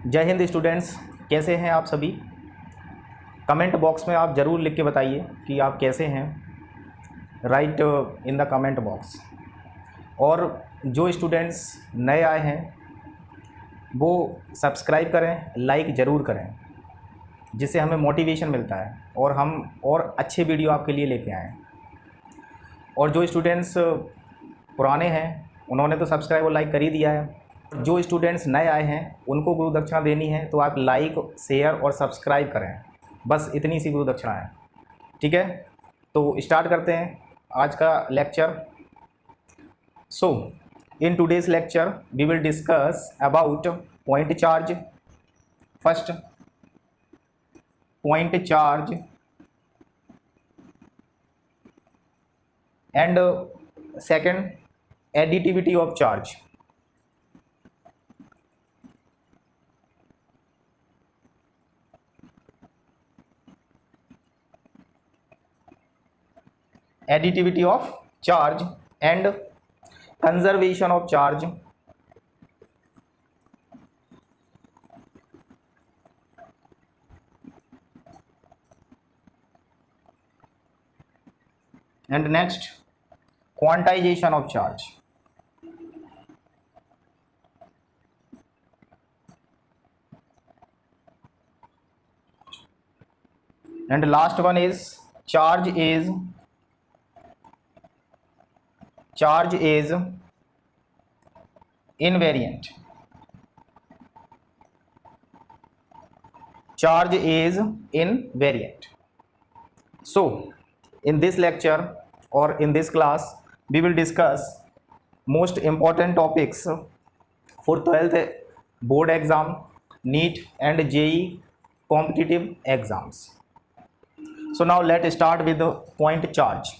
जय हिंद स्टूडेंट्स, कैसे हैं आप सभी। कमेंट बॉक्स में आप ज़रूर लिख के बताइए कि आप कैसे हैं। Right in the comment box. और जो स्टूडेंट्स नए आए हैं वो सब्सक्राइब करें, लाइक ज़रूर करें, जिससे हमें मोटिवेशन मिलता है और हम और अच्छे वीडियो आपके लिए लेके आएँ। और जो स्टूडेंट्स पुराने हैं उन्होंने तो सब्सक्राइब और लाइक कर ही दिया है। जो स्टूडेंट्स नए आए हैं उनको गुरु दक्षिणा देनी है, तो आप लाइक, शेयर और सब्सक्राइब करें। बस इतनी सी गुरु दक्षिणा है, ठीक है। तो स्टार्ट करते हैं आज का lecture. So in today's lecture we will discuss about point charge. First, point charge and second, additivity of charge. Additivity of charge and conservation of charge. And next, quantization of charge. And last one is charge is invariant. Charge is invariant. So in this lecture or in this class we will discuss most important topics for 12th board exam, NEET and JEE competitive exams. So now let's start with the point charge.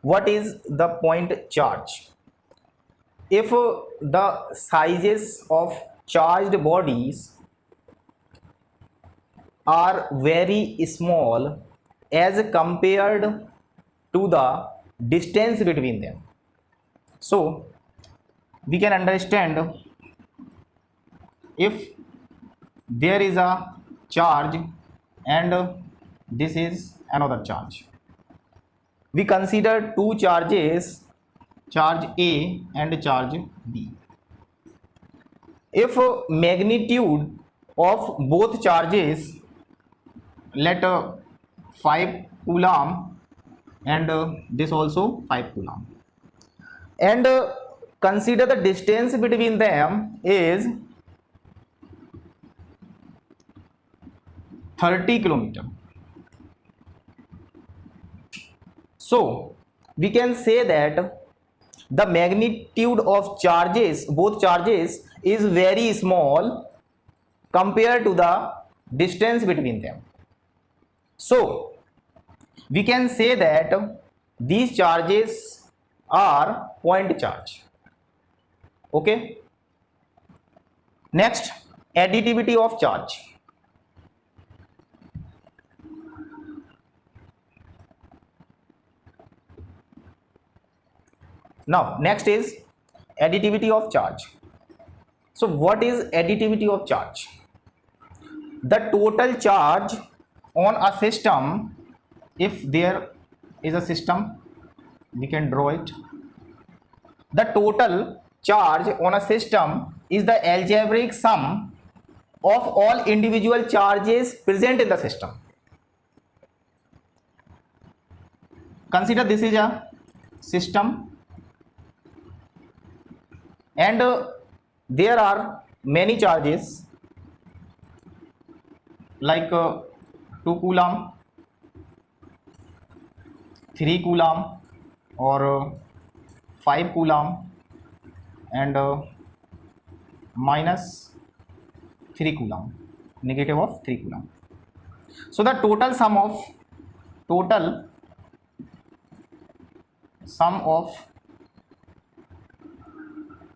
What is the point charge? If the sizes of charged bodies are very small as compared to the distance between them, so we can understand if there is a charge and this is another charge. We consider two charges, charge A and charge B. If magnitude of both charges, let 5 coulomb and this also 5 coulomb, and consider the distance between them is 30 kilometer. So we can say that the magnitude of charges, both charges, is very small compared to the distance between them. So we can say that these charges are point charge. Okay. Next, additivity of charge. Now next is additivity of charge. So what is additivity of charge? The total charge on a system, if there is a system, we can draw it. The total charge on a system is the algebraic sum of all individual charges present in the system. Consider this is a system and there are many charges like 2 coulomb, 3 coulomb or 5 coulomb and minus 3 coulomb, negative of 3 coulomb. So the total sum of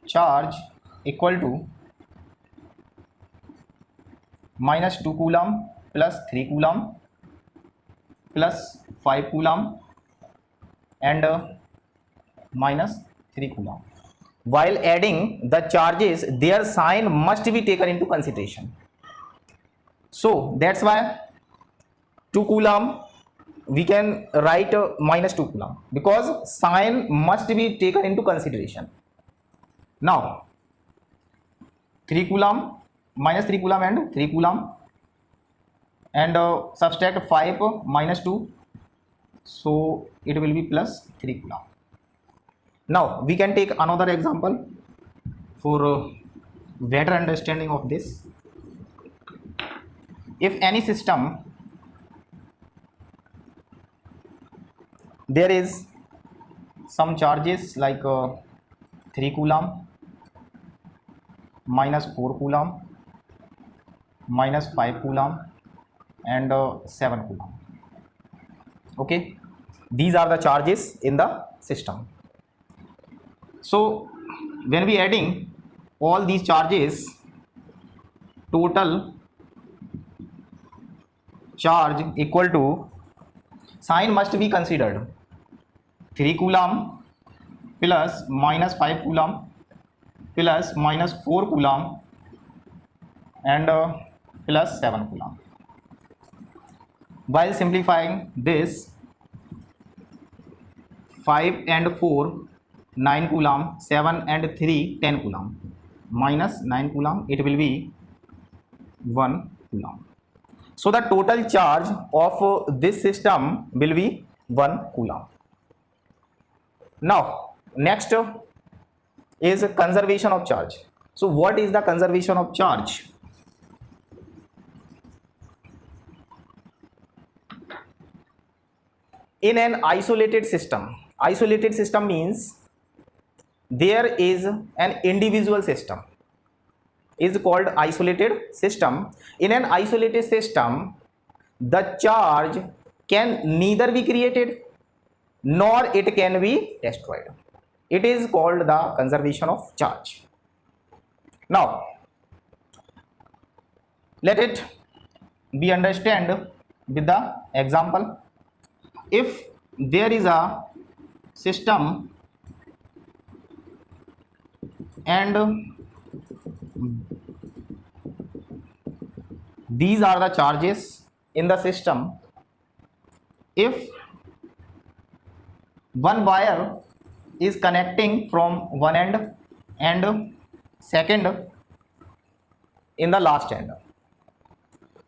charge equal to minus 2 coulomb plus 3 coulomb plus 5 coulomb and minus 3 coulomb. While adding the charges, their sign must be taken into consideration. So that's why 2 coulomb we can write minus 2 coulomb, because sign must be taken into consideration. Now 3 coulomb, minus 3 coulomb and 3 coulomb, and subtract 5 minus 2, so it will be plus 3 coulomb. Now we can take another example for better understanding of this. If any system there is some charges like 3 coulomb, minus 4 coulomb, minus 5 coulomb, and 7 coulomb. Okay, these are the charges in the system. So when we adding all these charges, total charge equal to, sign must be considered, 3 coulomb plus minus 5 coulomb plus minus 4 coulomb and plus 7 coulomb. While simplifying this, 5 and 4 9 coulomb, 7 and 3 10 coulomb, minus 9 coulomb, it will be 1 coulomb. So the total charge of this system will be 1 coulomb. Now next is conservation of charge. So what is the conservation of charge? In an isolated system means there is an individual system, is called isolated system. In an isolated system, the charge can neither be created nor it can be destroyed. It is called the conservation of charge. Now let it be understand with the example. If there is a system and these are the charges in the system, if one wire is connecting from one end and second in the last end,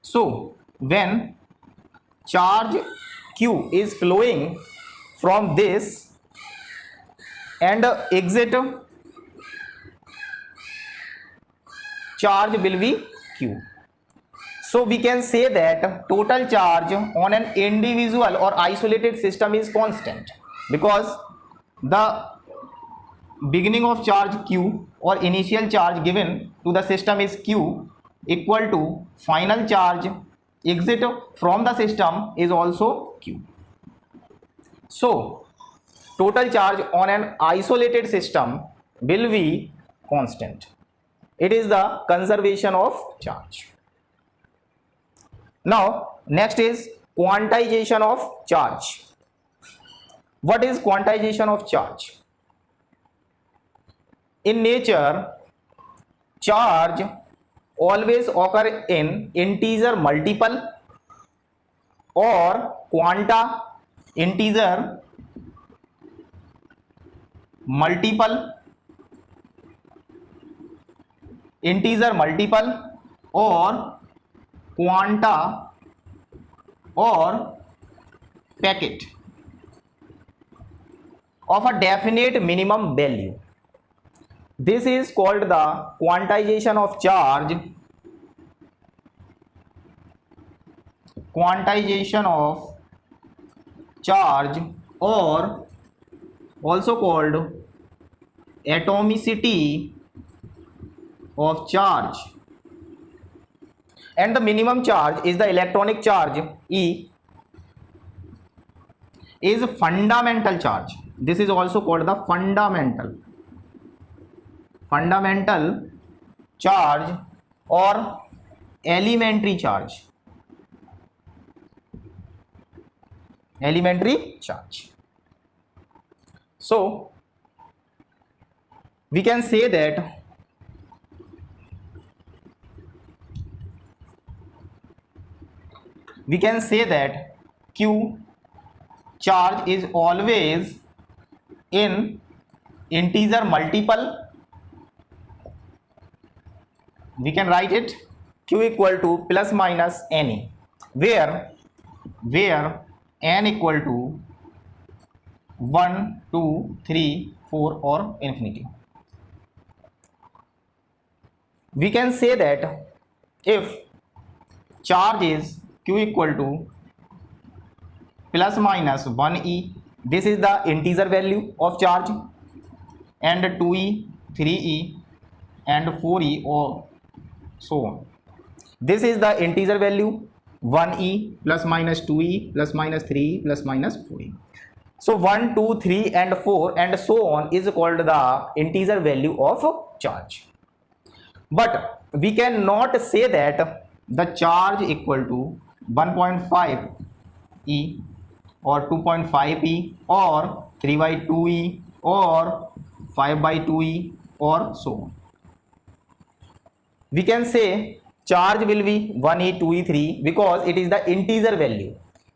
so when charge Q is flowing from this and exit, charge will be Q. So we can say that total charge on an individual or isolated system is constant, because the beginning of charge Q or initial charge given to the system is Q equal to final charge exit from the system is also Q. So total charge on an isolated system will be constant. It is the conservation of charge. Now next is quantization of charge. What is quantization of charge? In nature, charge always occur in integer multiple or quanta integer multiple, integer multiple or quanta or packet of a definite minimum value. This is called the quantization of charge. Quantization of charge, or also called atomicity of charge. And the minimum charge is the electronic charge E, is fundamental charge. This is also called the fundamental charge or elementary charge. So we can say that we can say that q charge is always in integer multiple. We can write it q equal to plus minus ne, where n equal to 1 2 3 4 or infinity. We can say that if charge is q equal to plus minus 1e, this is the integer value of charge, and 2e 3e and 4e or so on. This is the integer value 1e plus minus 2e plus minus 3e plus minus 4e. So 1 2 3 and 4 and so on is called the integer value of charge. But we cannot say that the charge equal to 1.5 e or 2.5 e or 3 by 2 e or 5 by 2 e or so on. We can say charge will be 1e 2e 3 because it is the integer value,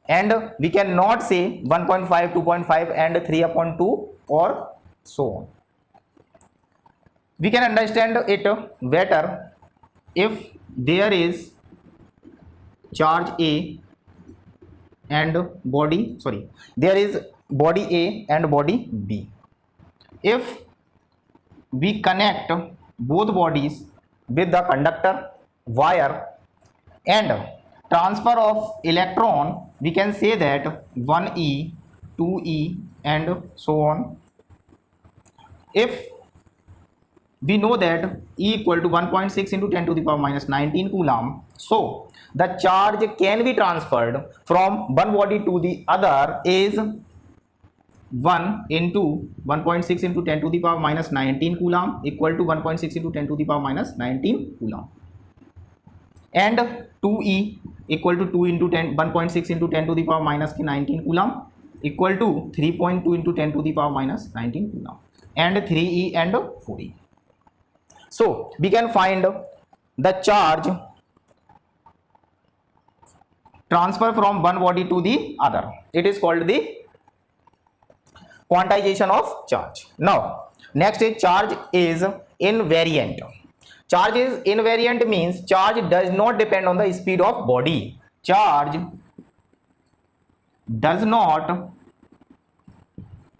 and we cannot say 1.5 2.5 and 3 upon 2 or so on. We can understand it better if there is charge A and there is body A and body B. If we connect both bodies with the conductor wire and transfer of electron, we can say that 1e 2e and so on. If we know that E equal to 1.6 into 10 to the power minus 19 coulomb, so the charge can be transferred from one body to the other is 1 into 1.6 into 10 to the power minus 19 coulomb equal to 1.6 into 10 to the power minus 19 coulomb, and 2e equal to 2 into 10 1.6 into 10 to the power minus 19 coulomb equal to 3.2 into 10 to the power minus 19 coulomb, and 3e and 4e. So we can find the charge transfer from one body to the other. It is called the quantization of charge. Now next is charge is invariant. Charge is invariant means charge does not depend on the speed of body. Charge does not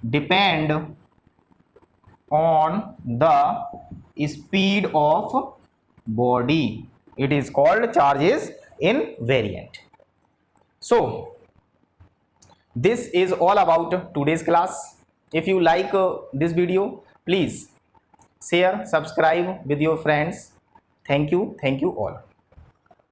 depend on the speed of body. It is called charge is invariant. So this is all about today's class. If you like this video, please share, subscribe with your friends. Thank you all.